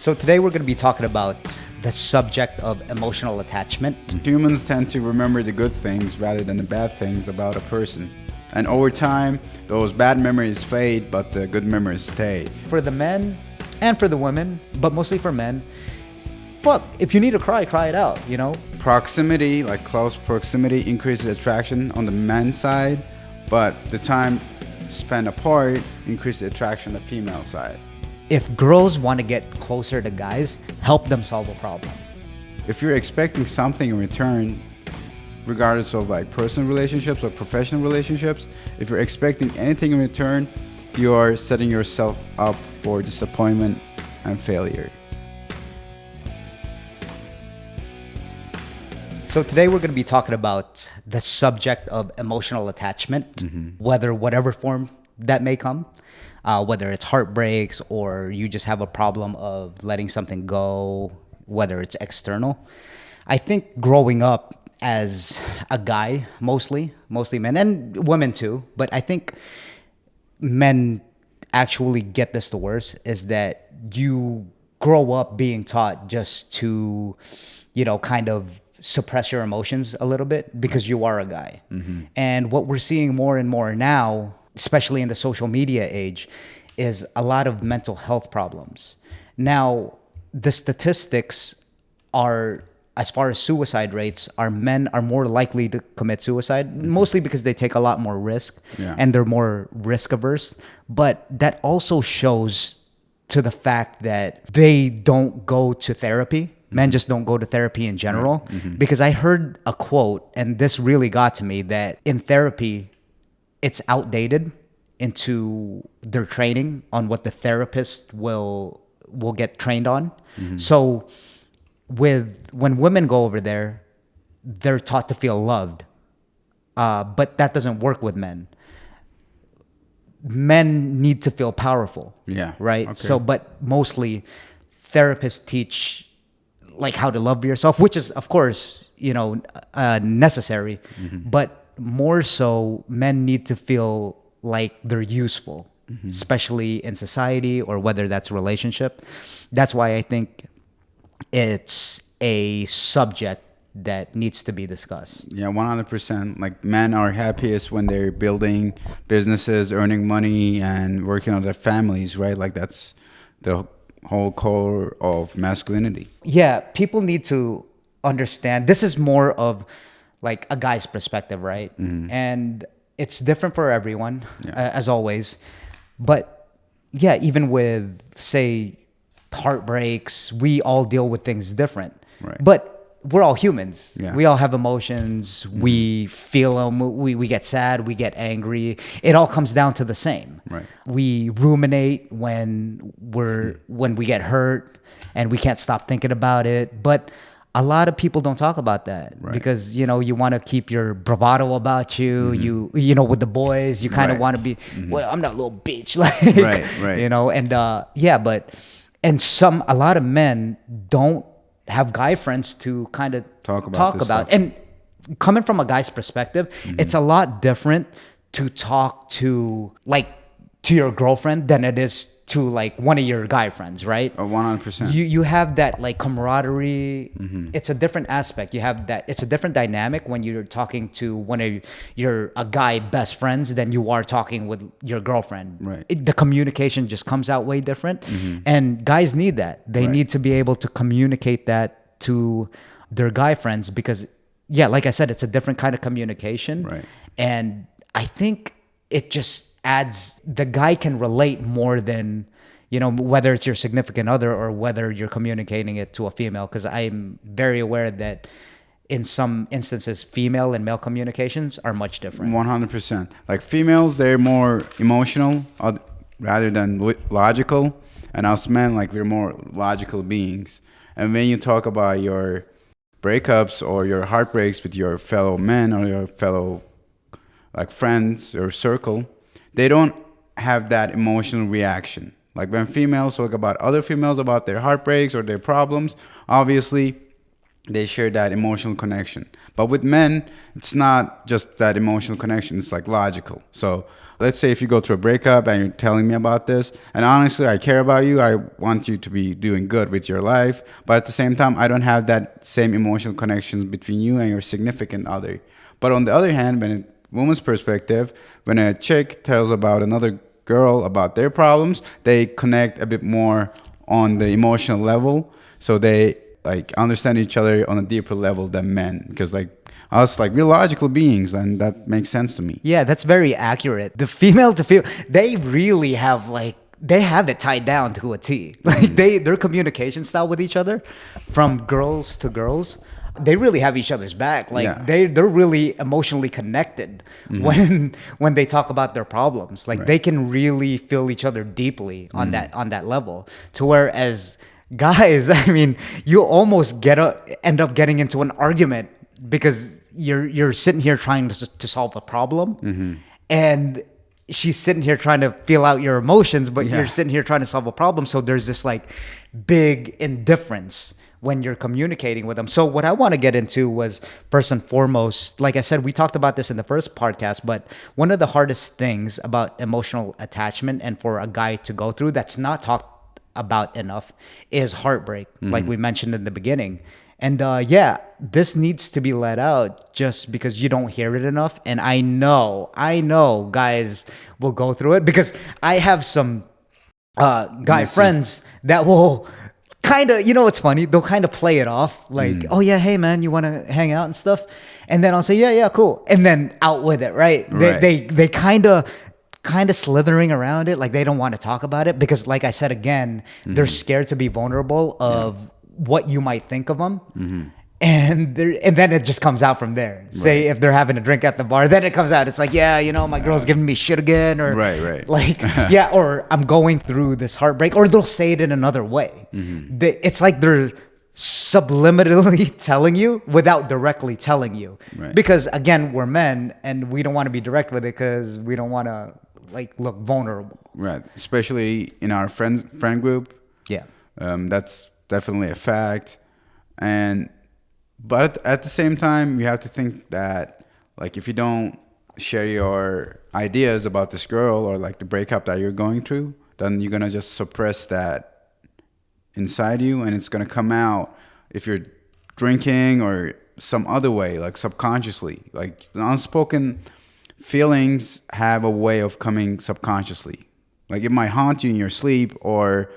So today we're going to be talking about the subject of emotional attachment. Humans tend to remember the good things rather than the bad things about a person. And over time, those bad memories fade, but the good memories stay. For the men and for the women, but mostly for men, fuck, if you need to cry, cry it out, you know? Proximity, like close proximity, increases attraction on the men's side, but the time spent apart increases attraction on the female side. If girls want to get closer to guys, help them solve a problem. If you're expecting something in return, regardless of like personal relationships or professional relationships, if you're expecting anything in return, you are setting yourself up for disappointment and failure. So today we're going to be talking about the subject of emotional attachment, whatever form that may come, whether it's heartbreaks or you just have a problem of letting something go, whether it's external. I think growing up as a guy, mostly men and women too, but I think men actually get this the worst, is that you grow up being taught just to, kind of suppress your emotions a little bit because you are a guy. And what we're seeing more and more now, especially in the social media age, is a lot of mental health problems. Now, the statistics are, as far as suicide rates, men are more likely to commit suicide, mostly because they take a lot more risk and they're more risk averse. But that also shows to the fact that they don't go to therapy. Men just don't go to therapy in general. Because I heard a quote, and this really got to me, that in therapy, it's outdated into their training on what the therapist will get trained on. So when women go over there, they're taught to feel loved. But that doesn't work with men. Men need to feel powerful. Yeah. Right? Okay. So, but mostly therapists teach like how to love yourself, which is, of course, necessary. But more so, men need to feel like they're useful, especially in society or whether that's a relationship. That's why I think it's a subject that needs to be discussed. Yeah, 100%. Like, men are happiest when they're building businesses, earning money, and working on their families, right? Like, that's the whole core of masculinity. Yeah, people need to understand. This is more of like a guy's perspective, right? And it's different for everyone, as always. But yeah, even with, say, heartbreaks, we all deal with things different. Right. But we're all humans. Yeah. We all have emotions. We feel them. We get sad. We get angry. It all comes down to the same. Right. We ruminate when we get hurt, and we can't stop thinking about it. But a lot of people don't talk about that because you want to keep your bravado about you. You with the boys, you kind of want to be. Well, I'm not a little bitch, like right. and a lot of men don't have guy friends to kind of talk about. And coming from a guy's perspective, it's a lot different to talk to your girlfriend than it is to like one of your guy friends, right? 100%. You have that like camaraderie. It's a different aspect. You have that. It's a different dynamic when you're talking to one of a guy best friends than you are talking with your girlfriend. Right. The communication just comes out way different, and guys need that. They need to be able to communicate that to their guy friends because, like I said, it's a different kind of communication. Right. And I think it just adds, the guy can relate more than, whether it's your significant other or whether you're communicating it to a female. Because I'm very aware that in some instances, female and male communications are much different. 100%. Like, females, they're more emotional rather than logical. And us men, like, we're more logical beings. And when you talk about your breakups or your heartbreaks with your fellow men or your fellow like friends or circle, they don't have that emotional reaction. Like, when females talk about other females about their heartbreaks or their problems, obviously they share that emotional connection. But with men, it's not just that emotional connection, it's like logical. So let's say if you go through a breakup and you're telling me about this, and honestly, I care about you, I want you to be doing good with your life, but at the same time, I don't have that same emotional connections between you and your significant other. But on the other hand, when a woman's perspective, when a chick tells about another girl about their problems, they connect a bit more on the emotional level. So they like understand each other on a deeper level than men, because like us, like we're logical beings, and that makes sense to me. Yeah, that's very accurate. The female to female, they really have like they have it tied down to a T. Like their communication style with each other, from girls to girls, they really have each other's back. Like Yeah. they're really emotionally connected when they talk about their problems. Like they can really feel each other deeply on that level. To whereas guys, I mean, you almost end up getting into an argument because you're sitting here trying to solve a problem, and she's sitting here trying to feel out your emotions, but you're sitting here trying to solve a problem. So there's this like big indifference when you're communicating with them. So what I want to get into was, first and foremost, like I said, we talked about this in the first podcast, but one of the hardest things about emotional attachment and for a guy to go through that's not talked about enough is heartbreak, like we mentioned in the beginning. And yeah, this needs to be let out just because you don't hear it enough. And I know guys will go through it, because I have some guy friends that will kind of, it's funny, they'll kind of play it off like, oh yeah, hey man, you want to hang out and stuff? And then I'll say, yeah, cool. And then out with it, right? They kind of slithering around it, like they don't want to talk about it because, like I said again, they're scared to be vulnerable of what you might think of them, and then it just comes out from there. Say if they're having a drink at the bar, then it comes out. It's like, my girl's giving me shit again, or like or I'm going through this heartbreak, or they'll say it in another way. It's like they're subliminally telling you without directly telling you, because again, we're men and we don't want to be direct with it because we don't want to like look vulnerable, right? Especially in our friend group. That's definitely a fact. But at the same time, you have to think that like if you don't share your ideas about this girl or like the breakup that you're going through, then you're gonna just suppress that inside you, and it's gonna come out if you're drinking or some other way, like subconsciously. Like unspoken feelings have a way of coming subconsciously. Like it might haunt you in your sleep, or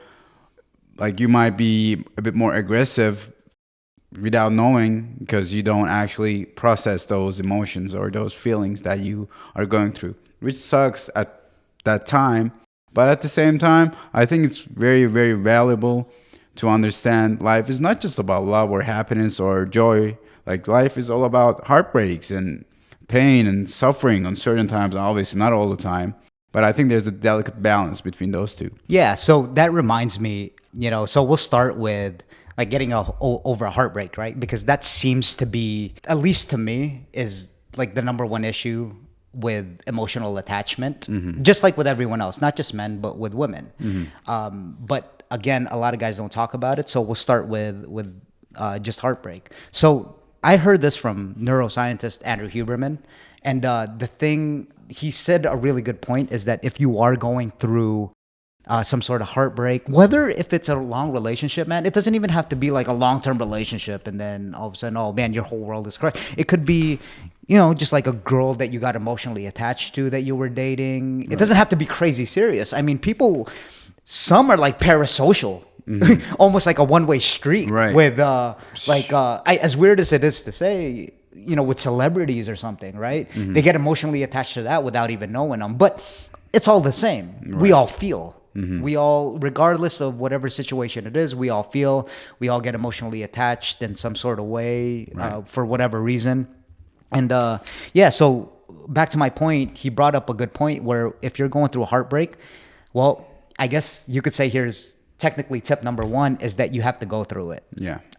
like you might be a bit more aggressive without knowing, because you don't actually process those emotions or those feelings that you are going through, which sucks at that time. But at the same time, I think it's very, very valuable to understand life is not just about love or happiness or joy. Like life is all about heartbreaks and pain and suffering on certain times, obviously not all the time. But I think there's a delicate balance between those two. Yeah, so that reminds me, so we'll start with like getting over a heartbreak, right? Because that seems to be, at least to me, is like the number one issue with emotional attachment, just like with everyone else, not just men, but with women. But again, a lot of guys don't talk about it. So we'll start with just heartbreak. So I heard this from neuroscientist Andrew Huberman. And the thing, he said a really good point is that if you are going through some sort of heartbreak, whether if it's a long relationship, man, it doesn't even have to be like a long-term relationship and then all of a sudden, oh man, your whole world is crushed. It could be, just like a girl that you got emotionally attached to that you were dating. It doesn't have to be crazy serious. I mean, some are like parasocial, almost like a one-way street with as weird as it is to say, with celebrities or something, right? They get emotionally attached to that without even knowing them, but it's all the same. We all feel. We all, regardless of whatever situation it is, we all feel. We all get emotionally attached in some sort of way for whatever reason. And so back to my point, he brought up a good point where if you're going through a heartbreak, well, I guess you could say here's technically tip number one is that you have to go through it.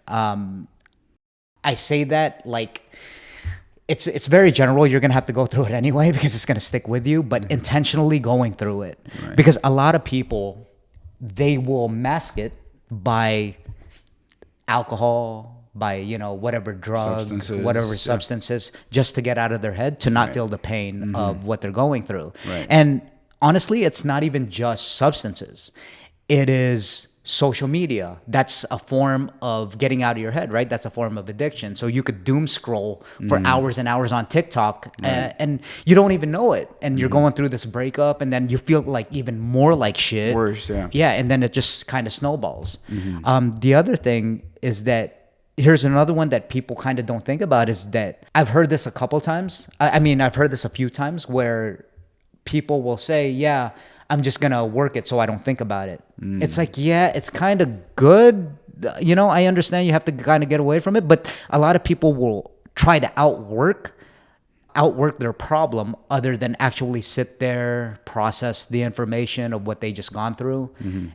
I say that like it's very general. You're going to have to go through it anyway because it's going to stick with you, but intentionally going through it. Because a lot of people, they will mask it by alcohol, by whatever drug, Substances, whatever yeah. substances, just to get out of their head, to not feel the pain of what they're going through. Right. And honestly, it's not even just substances. It is social media. That's a form of getting out of your head, right? That's a form of addiction. So you could doom scroll for hours and hours on TikTok, and you don't even know it. And you're going through this breakup, and then you feel like even more like shit. Worse, yeah. Yeah, and then it just kind of snowballs. The other thing is that here's another one that people kind of don't think about, is that I've heard this a couple times. I mean, I've heard this a few times where people will say, yeah, I'm just going to work it so I don't think about it. It's like, yeah, it's kind of good. I understand you have to kind of get away from it, but a lot of people will try to outwork their problem other than actually sit there, process the information of what they just gone through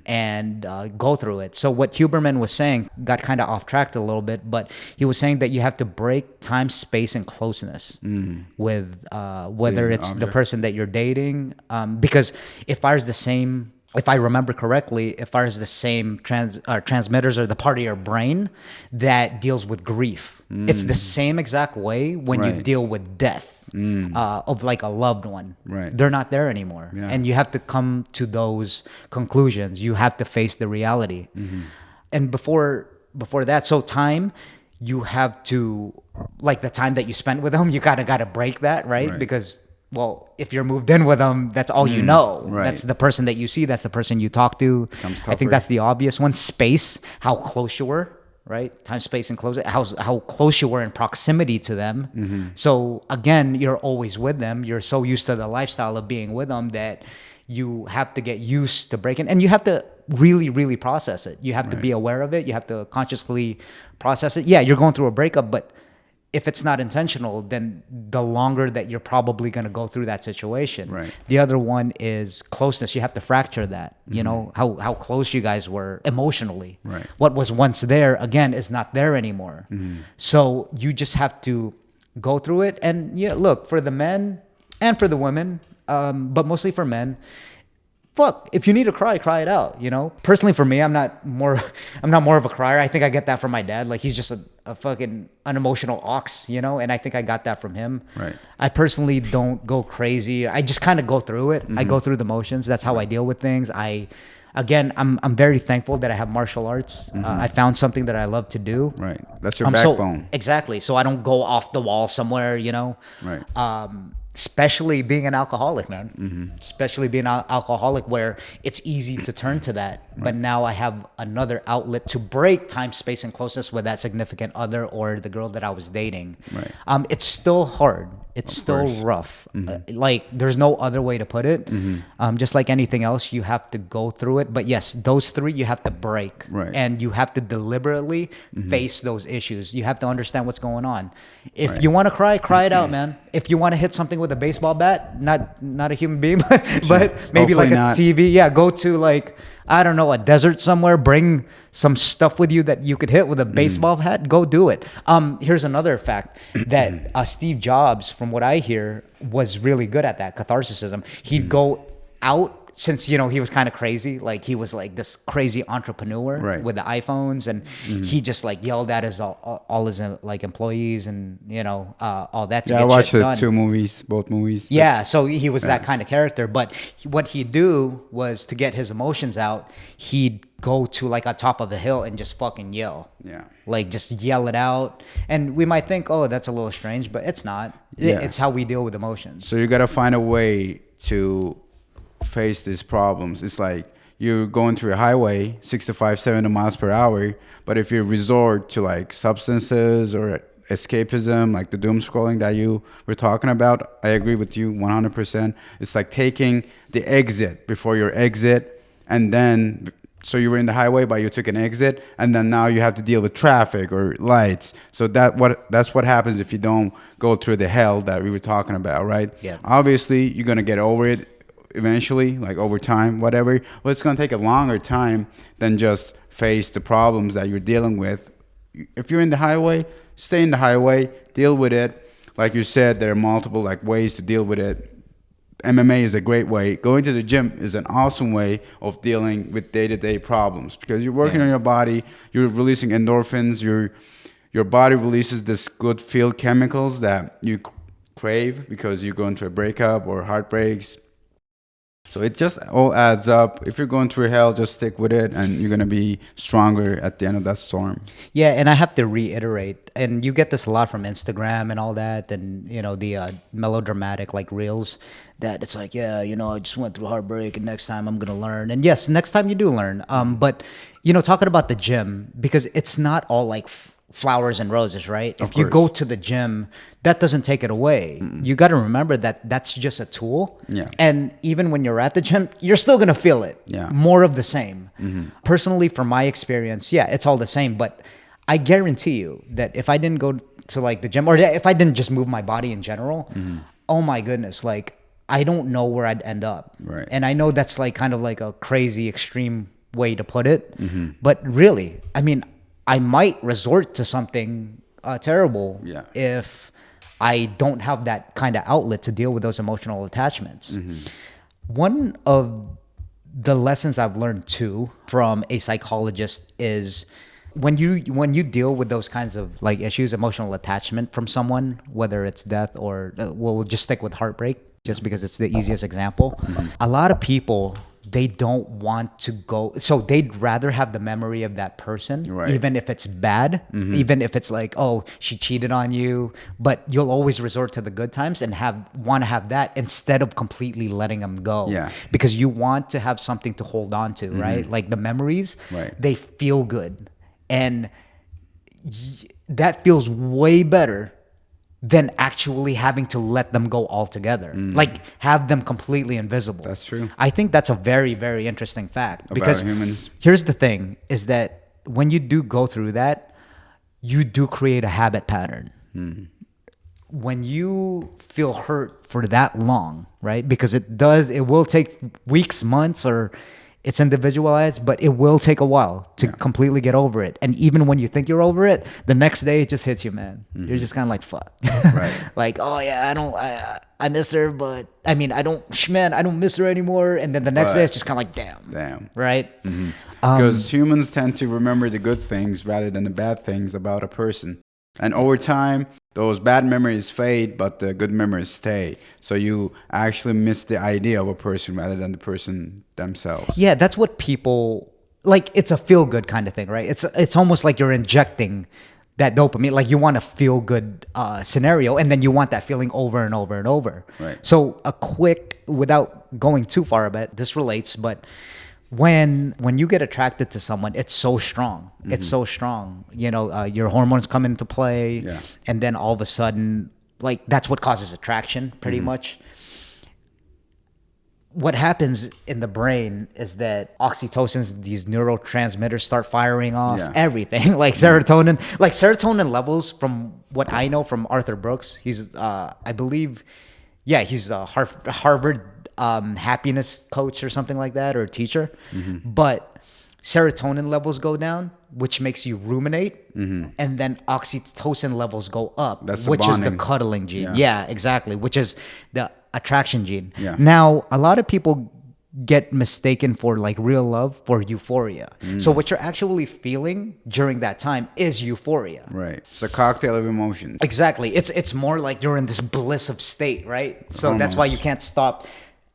and go through it. So what Huberman was saying got kind of off track a little bit, but he was saying that you have to break time, space, and closeness with whether it's the person that you're dating. Because if I remember correctly, if ours is the same transmitters or the part of your brain that deals with grief. It's the same exact way when you deal with death of like a loved one. Right. They're not there anymore. Yeah. And you have to come to those conclusions. You have to face the reality. And before that, so time, you have to, like the time that you spent with them, you got to break that, right? Because, well, if you're moved in with them, that's all you know. Right. That's the person that you see. That's the person you talk to. I think that's the obvious one. Space, how close you were, right? Time, space, and close. How close you were in proximity to them. So again, you're always with them. You're so used to the lifestyle of being with them that you have to get used to breaking. And you have to really, really process it. You have to be aware of it. You have to consciously process it. Yeah, you're going through a breakup, but if it's not intentional, then the longer that you're probably going to go through that situation. Right. The other one is closeness. You have to fracture that, how close you guys were emotionally. Right. What was once there, again, is not there anymore. So you just have to go through it. And yeah, look, for the men and for the women, but mostly for men, fuck, if you need to cry it out, Personally for me, I'm not more of a crier. I think I get that from my dad. Like, he's just a fucking unemotional ox, and I think I got that from him. Right. I personally don't go crazy. I just kind of go through it. I go through the motions. That's how I deal with things. I'm very thankful that I have martial arts. I found something that I love to do. Right. That's your backbone. Exactly. So I don't go off the wall somewhere, Right. Especially being an alcoholic, man. Especially being an alcoholic, where it's easy to turn to that. But now I have another outlet to break time, space, and closeness with that significant other or the girl that I was dating. Right. It's still hard. It's still rough. Like, there's no other way to put it. Just like anything else, you have to go through it. But yes, those three you have to break. Right. And you have to deliberately face those issues. You have to understand what's going on. If you want to cry it out, man. If you want to hit something with a baseball bat, not a human being, but maybe Hopefully like not. a TV. Yeah, go to, like, I don't know, a desert somewhere. Bring some stuff with you that you could hit with a baseball hat. Go do it. Here's another fact that Steve Jobs, from what I hear, was really good at that catharsism. He'd go out. Since, he was kind of crazy, like he was like this crazy entrepreneur with the iPhones, and he just like yelled at all his like employees and all that to Yeah, get I watched shit the done. both movies. Yeah, so he was that kind of character. But what he'd do was, to get his emotions out, he'd go to like on top of a hill and just fucking yell. Yeah. Like, just yell it out. And we might think, oh, that's a little strange, but it's not. Yeah. It's how we deal with emotions. So you gotta find a way to face these problems. It's like you're going through a highway 65, 70 miles per hour, but if you resort to like substances or escapism, like the doom scrolling that you were talking about, I agree with you 100%. It's like taking the exit before your exit, and then so you were in the highway but you took an exit, and then now you have to deal with traffic or lights. So that's what happens if you don't go through the hell that we were talking about, right? Yeah. Obviously you're gonna get over it eventually, like over time, whatever, but it's going to take a longer time than just face the problems that you're dealing with. If you're in the highway, stay in the highway, deal with it. Like you said, there are multiple like ways to deal with it. MMA is a great way. Going to the gym is an awesome way of dealing with day-to-day problems, because you're working on your body, you're releasing endorphins, you're your body releases this good feel chemicals that you crave because you're going through a breakup or heartbreaks. So it just all adds up. If you're going through hell, just stick with it, and you're gonna be stronger at the end of that storm. Yeah, and I have to reiterate, and you get this a lot from Instagram and all that, and you know the melodramatic like reels. That it's like, yeah, you know, I just went through heartbreak, and next time I'm gonna learn. And yes, next time you do learn. But you know, talking about the gym, because it's not all like flowers and roses, right? If you go to the gym, that doesn't take it away. You got to remember that that's just a tool. Yeah. And even when you're at the gym, you're still going to feel it. Yeah. More of the same. Personally, from my experience, yeah, it's all the same. But I guarantee you that if I didn't go to like the gym, or if I didn't just move my body in general, oh my goodness, like I don't know where I'd end up. Right. And I know that's like kind of like a crazy extreme way to put it. But really, I mean, I might resort to something terrible if I don't have that kind of outlet to deal with those emotional attachments. One of the lessons I've learned too from a psychologist is when you deal with those kinds of like issues, emotional attachment from someone, whether it's death or we'll just stick with heartbreak just because it's the easiest example. A lot of people, they don't want to go, so they'd rather have the memory of that person, even if it's bad, even if it's like, oh, she cheated on you, but you'll always resort to the good times and want to have that instead of completely letting them go, because you want to have something to hold on to, right? Like the memories, they feel good, and that feels way better than actually having to let them go altogether, like have them completely invisible. That's true. I think that's a very, very interesting fact, because about humans. Here's the thing is that when you do go through that, you do create a habit pattern. When you feel hurt for that long, right? Because it will take weeks, months, or it's individualized, but it will take a while to completely get over it. And even when you think you're over it, the next day it just hits you, man. You're just kind of like, fuck. Like, oh yeah, I miss her, but I mean, I don't miss her anymore. And then the next day it's just kind of like, damn. Right? Because humans tend to remember the good things rather than the bad things about a person. And over time, those bad memories fade, but the good memories stay. So you actually miss the idea of a person rather than the person themselves. Yeah, that's what people like. It's a feel good kind of thing, right? It's almost like you're injecting that dopamine. Like you want a feel good scenario, and then you want that feeling over and over and over. Right. So without going too far a bit, this relates, but when you get attracted to someone, it's so strong. It's so strong. You know, your hormones come into play, and then all of a sudden, like that's what causes attraction, pretty much. What happens in the brain is that oxytocin, these neurotransmitters start firing off everything, like serotonin. Like serotonin levels, from what I know from Arthur Brooks, he's I believe, he's a Harvard happiness coach or something like that, or a teacher. But serotonin levels go down, which makes you ruminate, and then oxytocin levels go up, which is the cuddling gene. Yeah, exactly, which is the attraction gene. Now, a lot of people get mistaken for like real love for euphoria. So what you're actually feeling during that time is euphoria. Right. It's a cocktail of emotions. Exactly. It's more like you're in this bliss of state, right? So that's why you can't stop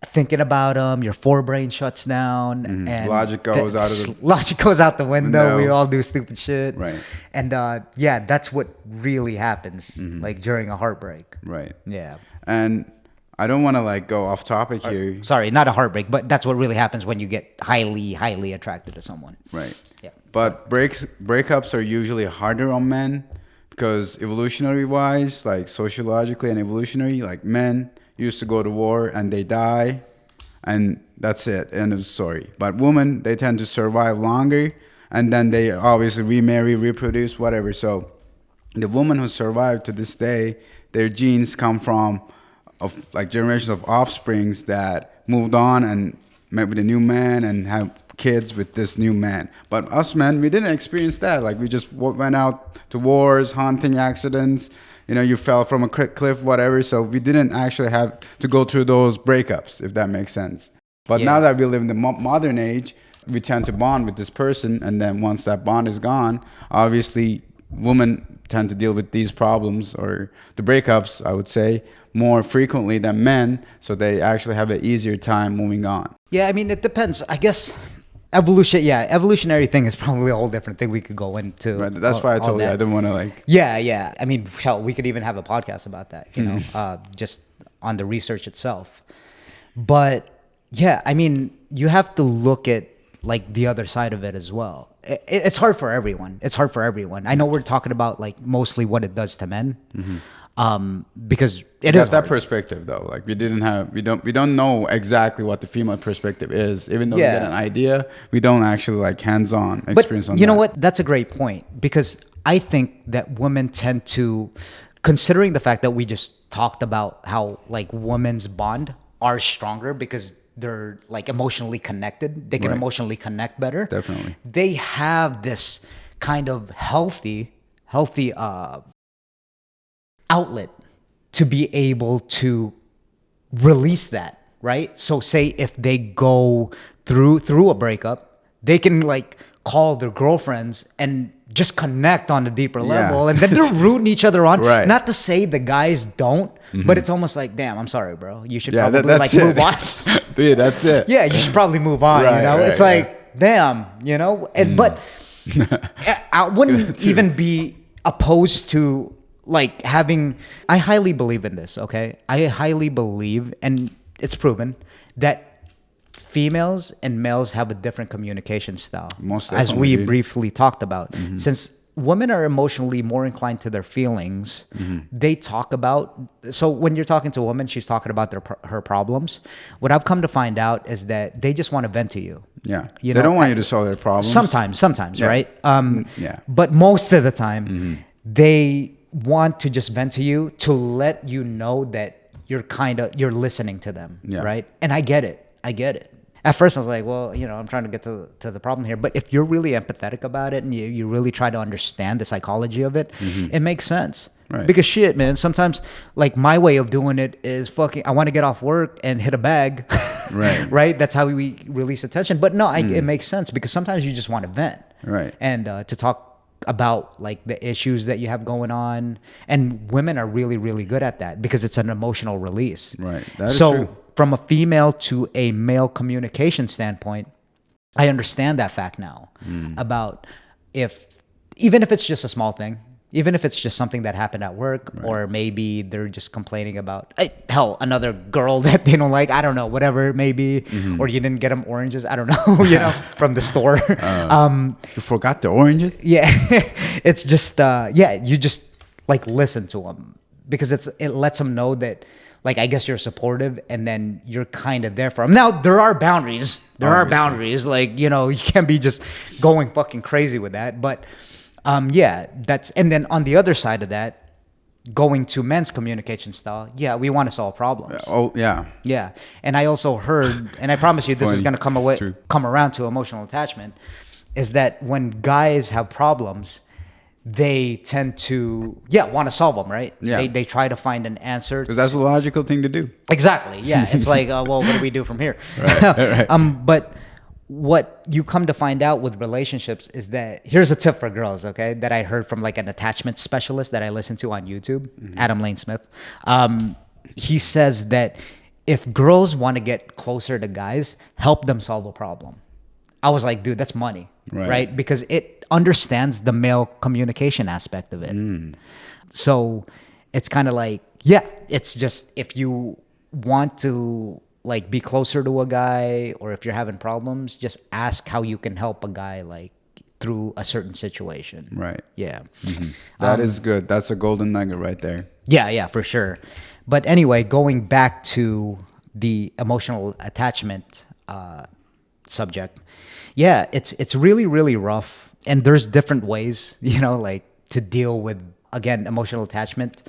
thinking about them. Your forebrain shuts down, and logic goes out the window. We all do stupid shit, right? And that's what really happens, like during a heartbreak, right? Yeah. And I don't want to like go off topic here. Sorry, not a heartbreak, but that's what really happens when you get highly attracted to someone, right? Yeah. But breakups are usually harder on men because evolutionary wise, like sociologically and evolutionary, like men used to go to war and they die, and that's it, end of the story. But women, they tend to survive longer, and then they obviously remarry, reproduce, whatever. So the women who survive to this day, their genes come from like generations of offsprings that moved on and met with a new man and have kids with this new man. But us men, we didn't experience that. Like we just went out to wars, hunting accidents. You know, you fell from a cliff, whatever. So we didn't actually have to go through those breakups, if that makes sense. But now that we live in the modern age, we tend to bond with this person. And then once that bond is gone, obviously women tend to deal with these problems or the breakups, I would say, more frequently than men, so they actually have an easier time moving on. Yeah, I mean, it depends. I guess evolutionary thing is probably a whole different thing we could go into. Right, that's why I told you I didn't want to like. Yeah. I mean, we could even have a podcast about that, you know, just on the research itself. But yeah, I mean, you have to look at like the other side of it as well. It's hard for everyone. I know we're talking about like mostly what it does to men, because it is that perspective though. Like we don't know exactly what the female perspective is, even though we get an idea. We don't actually like hands-on experience on that. You know what? That's a great point, because I think that women tend to, considering the fact that we just talked about how like women's bond are stronger because they're like emotionally connected. They can emotionally connect better. Definitely. They have this kind of healthy outlet to be able to release that, right? So say if they go through a breakup, they can like call their girlfriends and just connect on a deeper level, and then they're rooting each other on. Right. Not to say the guys don't, but it's almost like, damn, I'm sorry, bro. You should probably like move on. Dude, that's it. Yeah, you should probably move on. Right, you know, right, it's like, damn, you know. And but I wouldn't even be opposed to like having. I highly believe in this. Okay, I highly believe, and it's proven that females and males have a different communication style, Most as definitely, we dude. briefly talked about. Since women are emotionally more inclined to their feelings, they talk about. So when you're talking to a woman, she's talking about her problems. What I've come to find out is that they just want to vent to you. Yeah, You they know, don't want you to solve their problems. Sometimes, Yeah. right? Yeah. But most of the time, they want to just vent to you to let you know that you're listening to them, Yeah. right? And I get it. At first, I was like, well, you know, I'm trying to get to the problem here. But if you're really empathetic about it and you really try to understand the psychology of it, it makes sense. Right. Because shit, man, sometimes like my way of doing it is I want to get off work and hit a bag. Right. Right? That's how we release attention. But no, it makes sense because sometimes you just want to vent. Right. And to talk about like the issues that you have going on. And women are really, really good at that because it's an emotional release. Right. That is So true. from a female to a male communication standpoint, I understand that fact now about even if it's just a small thing, even if it's just something that happened at work, or maybe they're just complaining about, another girl that they don't like, I don't know, whatever it may be, or you didn't get them oranges, I don't know, you know, from the store. You forgot the oranges? Yeah, it's just, you just like listen to them because it lets them know that, like, I guess you're supportive and then you're kind of there for them. Now, there are boundaries. Like, you know, you can't be just going fucking crazy with that. But, and then on the other side of that, going to men's communication style, we want to solve problems. Oh, yeah. Yeah. And I also heard, and I promise you this is funny. going to It's come around to emotional attachment, is that when guys have problems, they tend to want to solve them, right? Yeah. They try to find an answer. Because that's a logical thing to do. Exactly. Yeah. It's like, well, what do we do from here? Right. But what you come to find out with relationships is that here's a tip for girls, okay, that I heard from like an attachment specialist that I listen to on YouTube, Adam Lane Smith. He says that if girls want to get closer to guys, help them solve a problem. I was like, dude, that's money, right? Because it understands the male communication aspect of it. So it's kind of like, it's just if you want to like be closer to a guy, or if you're having problems, just ask how you can help a guy like through a certain situation. Right. Yeah. That is good. That's a golden nugget right there. Yeah, for sure. But anyway, going back to the emotional attachment subject, it's really, really rough. And there's different ways, you know, like to deal with, again, emotional attachment.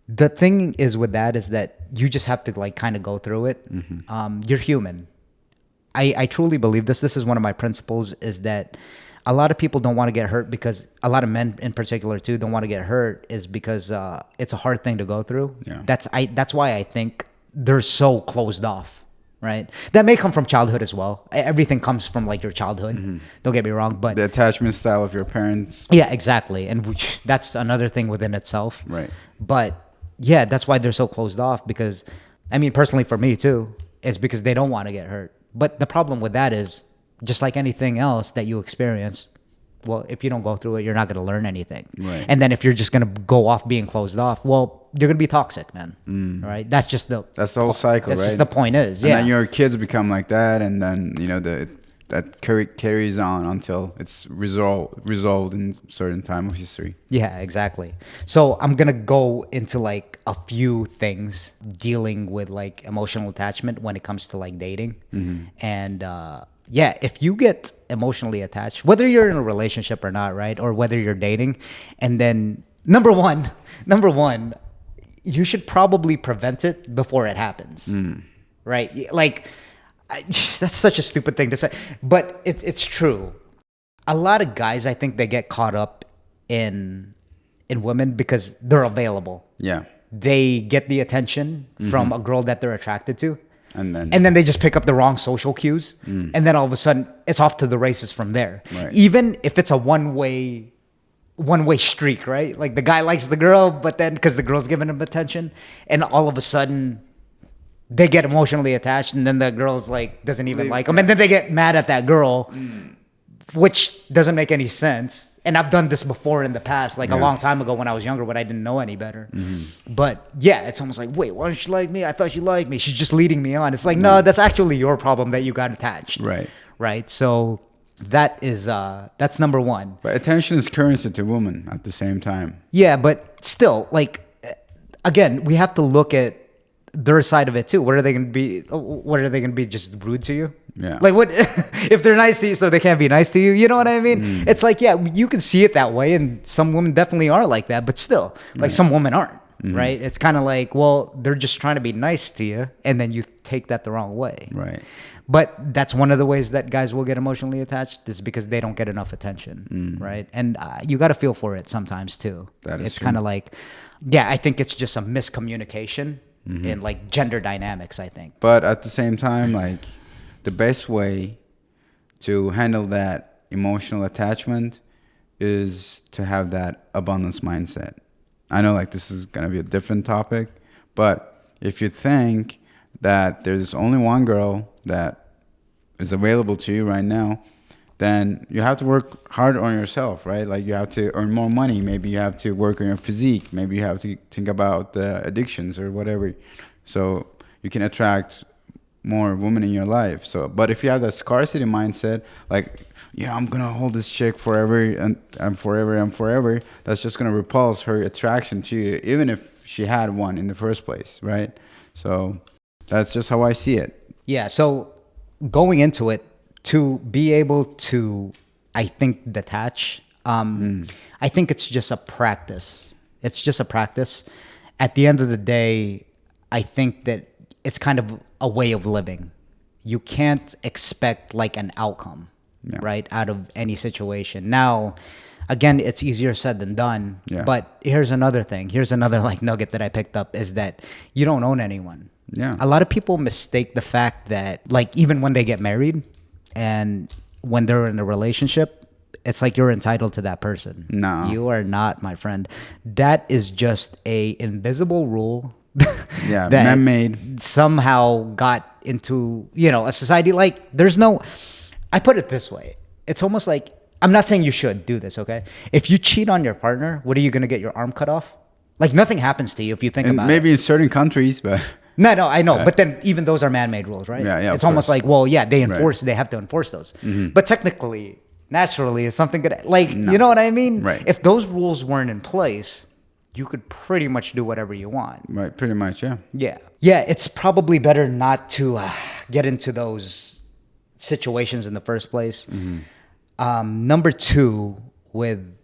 The thing is with that is that you just have to like kind of go through it. You're human. I truly believe this. This is one of my principles, is that a lot of people don't want to get hurt, because a lot of men in particular too don't want to get hurt, is because it's a hard thing to go through. Yeah. That's why I think they're so closed off. right? That may come from childhood as well. Everything comes from like your childhood. Don't get me wrong, but The attachment style of your parents. yeah, exactly. And that's another thing within itself. Right. But yeah, that's why they're so closed off because, I mean, personally for me too, it's because they don't want to get hurt. But the problem with that is just like anything else that you experience, well, if you don't go through it, you're not going to learn anything. Right. And then if you're just going to go off being closed off, well, you're going to be toxic, man. Right? That's the whole cycle, that's right? just the point is, And yeah. then your kids become like that, and then that carries on until it's resolved in certain time of history. Yeah, exactly. So I'm gonna go into like a few things dealing with like emotional attachment when it comes to like dating. And yeah, if you get emotionally attached, whether you're in a relationship or not, right, or whether you're dating, and then number one, you should probably prevent it before it happens, right? Like. That's such a stupid thing to say, but it's true. A lot of guys, I think, they get caught up in women because they're available. Yeah. They get the attention from a girl that they're attracted to, And then they just pick up the wrong social cues, and then all of a sudden it's off to the races from there. Right. Even if it's a one-way streak, right? Like the guy likes the girl, but then because the girl's giving him attention, and all of a sudden they get emotionally attached, and then the girl's like doesn't even like them, and then they get mad at that girl, which doesn't make any sense. And I've done this before in the past, like a long time ago when I was younger, when I didn't know any better. But yeah, it's almost like, wait, why don't she like me? I thought she liked me. She's just leading me on. It's like, no, that's actually your problem that you got attached. Right. So that's number one. But attention is currency to women at the same time. Yeah, but still, like, again, we have to look at their side of it too. What are they going to be? What are they going to be? Just rude to you? Yeah. Like what if they're nice to you, so they can't be nice to you? You know what I mean? It's like, yeah, you can see it that way, and some women definitely are like that, but still, like some women aren't. Right? It's kind of like, well, they're just trying to be nice to you, and then you take that the wrong way. Right. But that's one of the ways that guys will get emotionally attached is because they don't get enough attention, right? And you got to feel for it sometimes too. It's kind of like, yeah, I think it's just a miscommunication in like gender dynamics, I think. But at the same time, like the best way to handle that emotional attachment is to have that abundance mindset. I know like this is going to be a different topic, but if you think that there's only one girl that is available to you right now, then you have to work hard on yourself, right? Like you have to earn more money. Maybe you have to work on your physique. Maybe you have to think about addictions or whatever. So you can attract more women in your life. So, but if you have that scarcity mindset, like, yeah, I'm going to hold this chick forever and forever, that's just going to repulse her attraction to you, even if she had one in the first place, right? So that's just how I see it. Yeah. So going into it, to be able to, I think, detach, I think it's just a practice. It's just a practice. At the end of the day, I think that it's kind of a way of living. You can't expect like an outcome, right, out of any situation. Now, again, it's easier said than done. Yeah. But here's another thing. Here's another like nugget that I picked up is that you don't own anyone. Yeah. A lot of people mistake the fact that like even when they get married and when they're in a relationship, it's like you're entitled to that person. No. You are not, my friend. That is just a invisible rule. Yeah, that man-made. Somehow got into, a society. Like there's no, I put it this way. It's almost like, I'm not saying you should do this, okay? If you cheat on your partner, what are you going to get your arm cut off? Like nothing happens to you if you think about it. Maybe in certain countries, but... No, I know. But then even those are man-made rules, right? Yeah, it's almost like, well, yeah, they have to enforce those. But technically, naturally, is something good. Like, you know what I mean? Right. If those rules weren't in place, you could pretty much do whatever you want. Right, pretty much, yeah. Yeah. Yeah, it's probably better not to get into those situations in the first place. Number two, with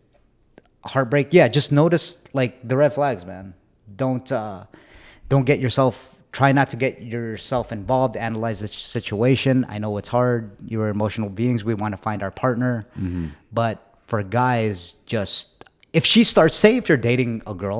heartbreak, yeah, just notice like the red flags, man. Don't get yourself, try not to get yourself involved, analyze the situation. I know it's hard. You're emotional beings. We want to find our partner. But for guys, just if she starts, say if you're dating a girl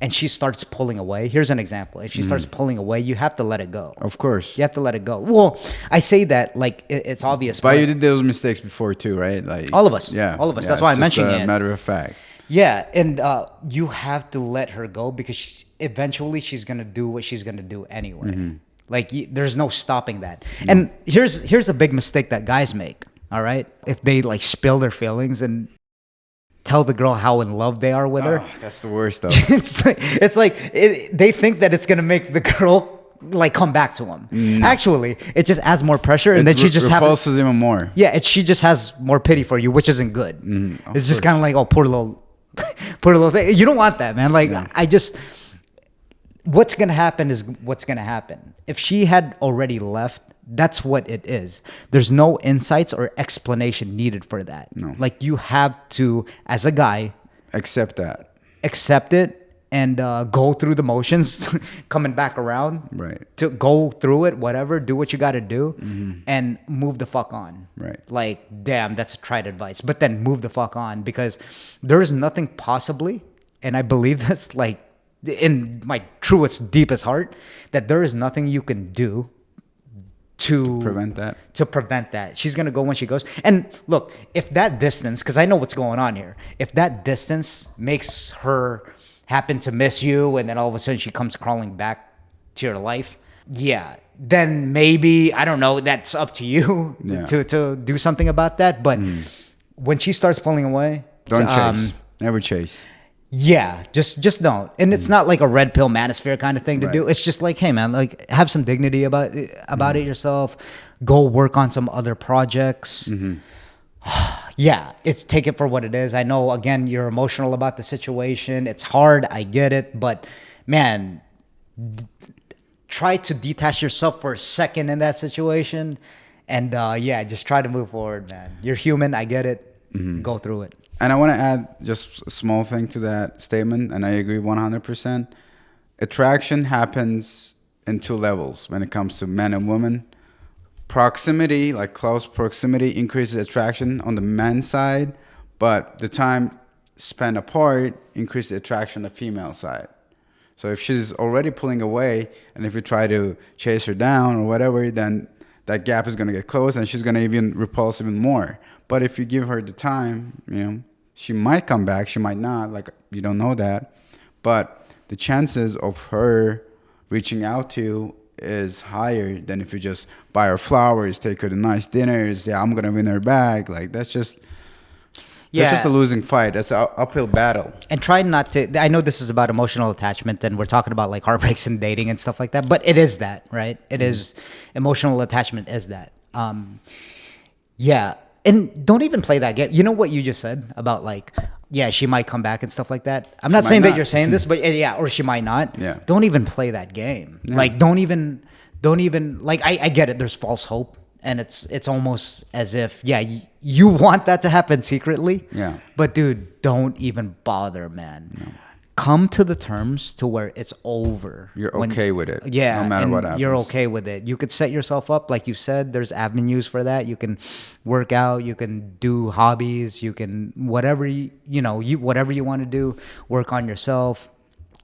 and she starts pulling away, here's an example. If she starts pulling away, you have to let it go. Of course. You have to let it go. Well, I say that like it's obvious. But you did those mistakes before too, right? Like all of us. Yeah. All of us. Yeah, That's why I'm it's just mentioning a it. matter of fact. Yeah, and you have to let her go because eventually she's gonna do what she's gonna do anyway. Like there's no stopping that. And here's a big mistake that guys make. All right, if they like spill their feelings and tell the girl how in love they are with her, That's the worst though. it's like they think that it's gonna make the girl like come back to them. Actually, it just adds more pressure, and then she just repulses even more. Yeah, she just has more pity for you, which isn't good. It's just kind of like, oh, poor little thing. You don't want that, man. Like what's gonna happen is what's gonna happen. If she had already left, that's what it is. There's no insights or explanation needed for that. No. Like you have to, as a guy, Accept it and go through the motions, coming back around. Right. To go through it, whatever, do what you got to do, and move the fuck on. Right. Like, damn, that's tried advice. But then move the fuck on because there is nothing possibly, and I believe this, like, in my truest, deepest heart, that there is nothing you can do to prevent that. She's gonna go when she goes. And look, if that distance, because I know what's going on here, if that distance makes her happen to miss you, and then all of a sudden she comes crawling back to your life, yeah, then maybe, I don't know, that's up to you to do something about that. But when she starts pulling away, don't chase. Never chase. Yeah, just don't. And it's not like a red pill manosphere kind of thing to do. It's just like, hey man, like have some dignity about it yourself. Go work on some other projects. Yeah, take it for what it is. I know, again, you're emotional about the situation. It's hard. I get it. But man, try to detach yourself for a second in that situation. And just try to move forward, man. You're human. I get it. Go through it. And I want to add just a small thing to that statement, and I agree 100%. Attraction happens in two levels when it comes to men and women. Proximity, like close proximity, increases attraction on the men's side, but the time spent apart increases attraction on the female side. So if she's already pulling away, and if you try to chase her down or whatever, then that gap is going to get closed, and she's going to even repulse even more. But if you give her the time, she might come back, she might not, like you don't know that. But the chances of her reaching out to you is higher than if you just buy her flowers, take her to nice dinners, I'm going to win her back. Like that's just a losing fight. That's an uphill battle. And try not to, I know this is about emotional attachment and we're talking about like heartbreaks and dating and stuff like that, but it is that, right? It is, emotional attachment is that. And don't even play that game. You know what you just said about like, she might come back and stuff like that. I'm not saying that you're saying this, but or she might not. Yeah. Don't even play that game. Yeah. Like, don't even, like, I get it. There's false hope. And it's almost as if, you want that to happen secretly. Yeah. But dude, don't even bother, man. No. Come to the terms to where it's over. You're okay with it. Yeah. No matter what happens. You're okay with it. You could set yourself up, like you said, there's avenues for that. You can work out, you can do hobbies, you can whatever whatever you want to do, work on yourself.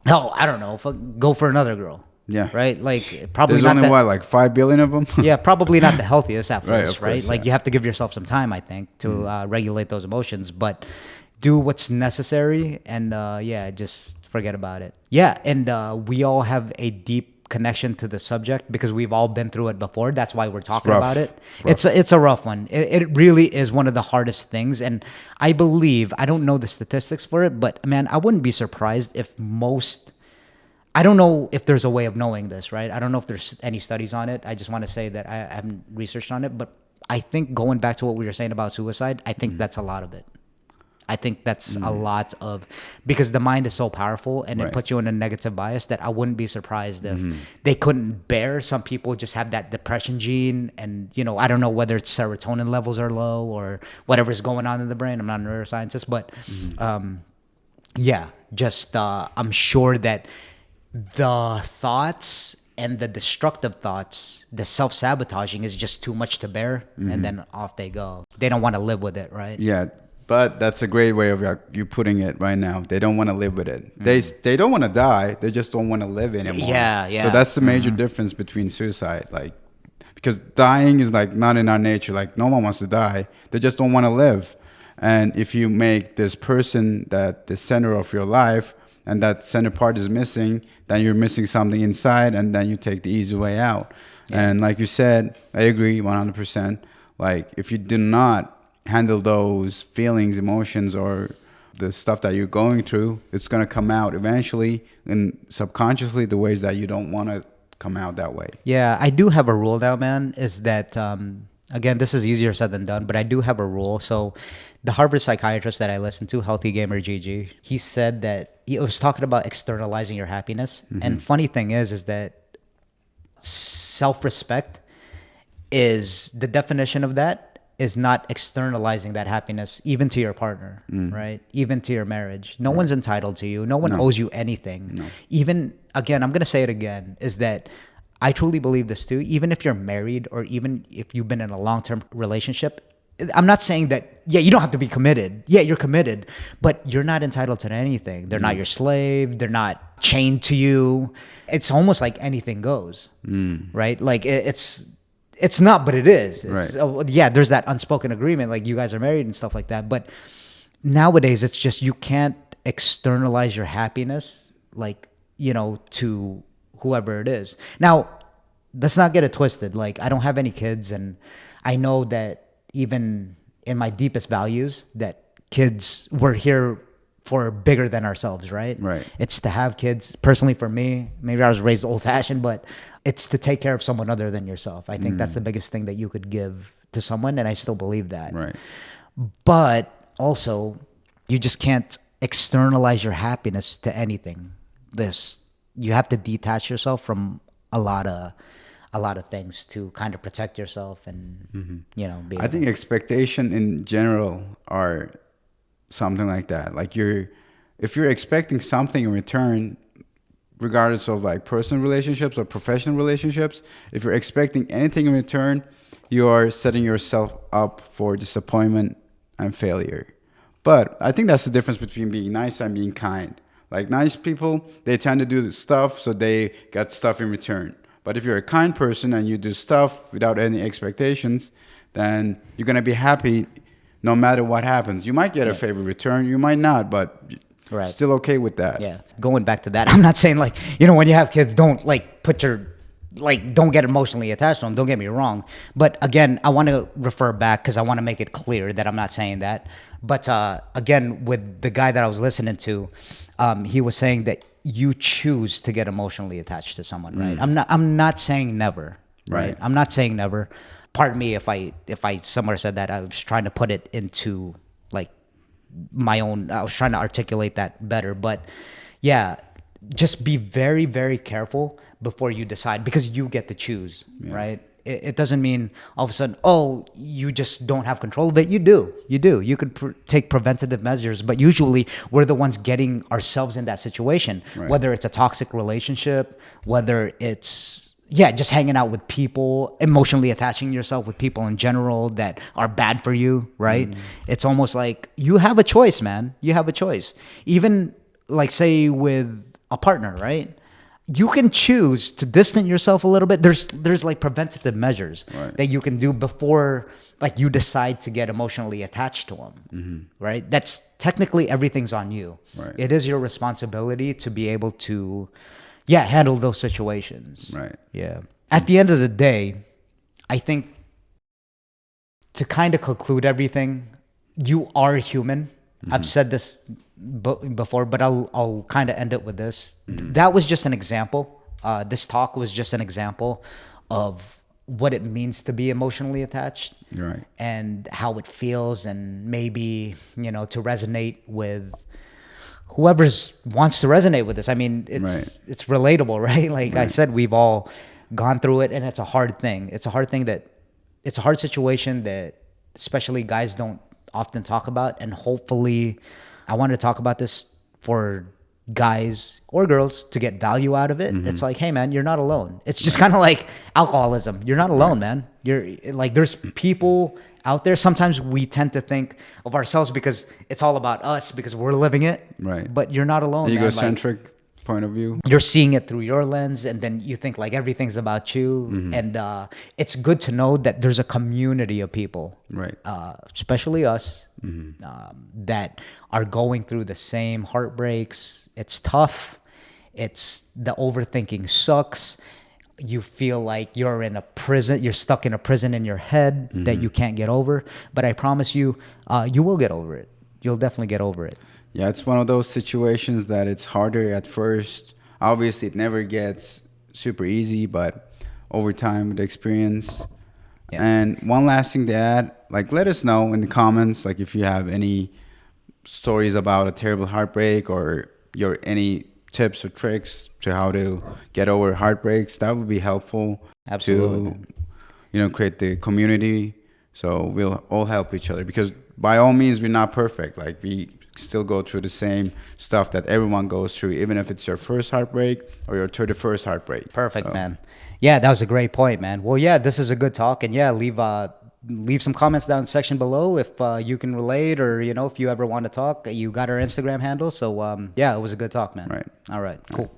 Hell, I don't know, go for another girl. Yeah. Right? Like probably there's not only like 5 billion of them? Yeah, probably not the healthiest at first, right? Course, like you have to give yourself some time, I think, to regulate those emotions, but do what's necessary and just forget about it. Yeah, and we all have a deep connection to the subject because we've all been through it before. That's why we're talking about it. It's a rough one. It really is one of the hardest things, and I believe, I don't know the statistics for it, but man, I wouldn't be surprised if I don't know if there's a way of knowing this, right? I don't know if there's any studies on it. I just want to say that I haven't researched on it, but I think going back to what we were saying about suicide, I think that's a lot of it. I think that's a lot of, because the mind is so powerful and it puts you in a negative bias that I wouldn't be surprised if they couldn't bear. Some people just have that depression gene and, I don't know whether it's serotonin levels are low or whatever's going on in the brain. I'm not a neuroscientist, but I'm sure that the thoughts and the destructive thoughts, the self-sabotaging is just too much to bear. And then off they go. They don't want to live with it, right? Yeah. But that's a great way of you putting it right now. They don't want to live with it. They don't want to die. They just don't want to live anymore. Yeah, yeah. So that's the major difference between suicide. Like, because dying is like not in our nature. Like, no one wants to die. They just don't want to live. And if you make this person that the center of your life, and that center part is missing, then you're missing something inside, and then you take the easy way out. Yeah. And like you said, I agree 100%. Like, if you do not handle those feelings, emotions, or the stuff that you're going through, it's going to come out eventually and subconsciously the ways that you don't want to come out that way. Yeah, I do have a rule now, man, is that, again, this is easier said than done, but I do have a rule. So the Harvard psychiatrist that I listened to, Healthy Gamer GG, he said that he was talking about externalizing your happiness. And funny thing is that self-respect is the definition of that is not externalizing that happiness even to your partner, right? Even to your marriage. No one's entitled to you. No one owes you anything. No. Even, again, I'm going to say it again, is that I truly believe this too. Even if you're married or even if you've been in a long-term relationship, I'm not saying that, yeah, you don't have to be committed. Yeah, you're committed, but you're not entitled to anything. They're not your slave. They're not chained to you. It's almost like anything goes, right? Like it's not, but it is. It's, right. Yeah, there's that unspoken agreement, like you guys are married and stuff like that. But nowadays, it's just you can't externalize your happiness, like, to whoever it is. Now, let's not get it twisted. Like, I don't have any kids, and I know that even in my deepest values, that kids were here for bigger than ourselves, right? Right. It's to have kids. Personally, for me, maybe I was raised old-fashioned, but it's to take care of someone other than yourself. I think that's the biggest thing that you could give to someone, and I still believe that. Right. But also, you just can't externalize your happiness to anything. You have to detach yourself from a lot of things to kind of protect yourself and I think expectation in general are something like that. Like, if you're expecting something in return, regardless of like personal relationships or professional relationships, if you're expecting anything in return, you are setting yourself up for disappointment and failure. But I think that's the difference between being nice and being kind. Like, nice people, they tend to do stuff so they get stuff in return. But if you're a kind person and you do stuff without any expectations, then you're going to be happy no matter what happens. You might get a favor return, you might not, but right. Still okay with that. Yeah. Going back to that, I'm not saying like, when you have kids, don't like don't get emotionally attached to them. Don't get me wrong. But again, I want to refer back because I want to make it clear that I'm not saying that. But again, with the guy that I was listening to, he was saying that you choose to get emotionally attached to someone, right? I'm not saying never, right? I'm not saying never. Pardon me if I somewhere said that. I was trying to put it into like my own. I was trying to articulate that better, but yeah, just be very, very careful before you decide, because you get to choose, right? It doesn't mean all of a sudden, oh, you just don't have control of it. You do. You could take preventative measures, but usually we're the ones getting ourselves in that situation, whether it's a toxic relationship, whether it's, just hanging out with people, emotionally attaching yourself with people in general that are bad for you, right? It's almost like you have a choice, man. You have a choice. Even like, say, with a partner, right? You can choose to distance yourself a little bit. There's like preventative measures that you can do before like you decide to get emotionally attached to them, right? That's technically everything's on you. Right. It is your responsibility to be able to, handle those situations. Right. Yeah. At the end of the day, I think to kind of conclude everything, you are human. I've said this before, but I'll kind of end it with this. That was just an example. This talk was just an example of what it means to be emotionally attached, and how it feels, and maybe to resonate with whoever's wants to resonate with this. I mean, it's relatable, right? Like I said, we've all gone through it, and it's a hard thing. It's a hard situation that especially guys don't often talk about, and hopefully I wanted to talk about this for guys or girls to get value out of it. It's like, hey man, you're not alone. It's just kind of like alcoholism. You're not alone, man. You're like, there's people out there. Sometimes we tend to think of ourselves because it's all about us because we're living it. Right. But you're not alone. man. Egocentric point of view. You're seeing it through your lens, and then you think like everything's about you. Mm-hmm. And it's good to know that there's a community of people, Right. especially us, Mm-hmm. that are going through the same heartbreaks. It's tough. It's the overthinking sucks. You feel like you're in a prison. You're stuck in a prison in your head that you can't get over. But I promise you, you will get over it. You'll definitely get over it. Yeah, it's one of those situations that it's harder at first. Obviously, it never gets super easy, but over time with experience. Yeah. And one last thing to add, like let us know in the comments, like if you have any stories about a terrible heartbreak or your any tips or tricks to how to get over heartbreaks. That would be helpful. Absolutely. To, create the community. So we'll all help each other because by all means, we're not perfect. Like we still go through the same stuff that everyone goes through, even if it's your first heartbreak or your 31st heartbreak. Perfect, man. Yeah, that was a great point, man. Well, yeah, this is a good talk. And yeah, leave some comments down in the section below if you can relate or, if you ever want to talk. You got our Instagram handle. So, yeah, it was a good talk, man. Right. All right. Cool.